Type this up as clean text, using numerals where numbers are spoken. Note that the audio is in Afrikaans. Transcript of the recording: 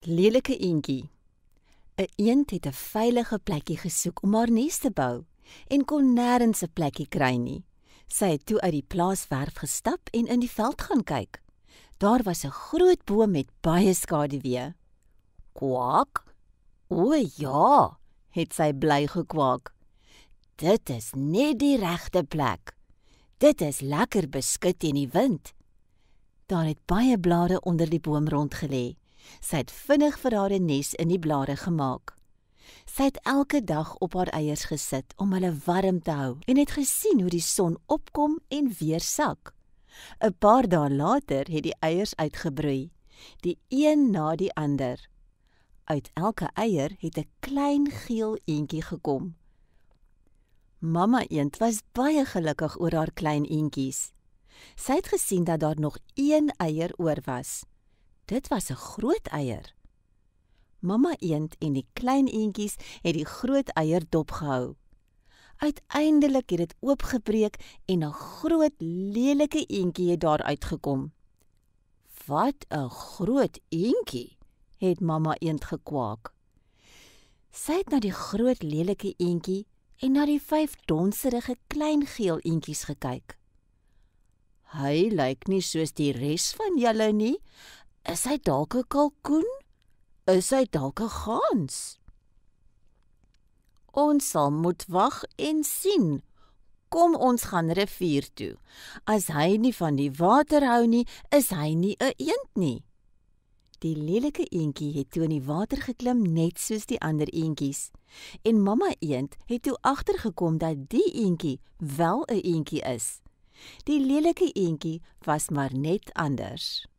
Lelike eendjie. 'n Eend het 'n veilige plekkie gesoek om haar nes te bou en kon nêrens 'n plekkie kry nie. Sy het toe uit die plaaswerf gestap en in die veld gaan kyk. Daar was 'n groot boom met baie skaduwee. "Kwak? O ja," het sy bly gekwaak. "Dit is net die regte plek. Dit is lekker beskud teen die wind." Daar het baie blare onder die boom rondgelê. Sy het vinnig vir haar 'n nes in die blare gemaak. Sy het elke dag op haar eiers gesit om hulle warm te hou en het gesien hoe die son opkom en weer sak. 'n Paar dae later het die eiers uitgebroei, die een na die ander. Uit elke eier het 'n klein geel eendjie gekom. Mamma eend was baie gelukkig oor haar klein eendjies. Sy het gesien dat daar nog een eier oor was. Dit was 'n groot eier. Mamma eend en die klein eendjies het die groot eier dopgehou. Uiteindelik het dit oopgebreek en 'n groot lelike eendjie het daar uitgekom. "Wat 'n groot eendjie," het mamma eend gekwaak. Sy het na die groot lelike eendjie en na die 5 donserige klein geel eendjies gekyk. "Hy lyk nie soos die res van julle nie. Is hy dalk 'n kalkoen? Is hy dalk 'n gans?" "Ons sal moet wag en sien. Kom ons gaan rivier toe. As hy nie van die water hou nie, is hy nie 'n eend nie." Die lelike eendjie het toe in die water geklim net soos die ander eendjies. En mamma eend het toe agtergekom dat die eendjie wel 'n eendjie is. Die lelike eendjie was maar net anders.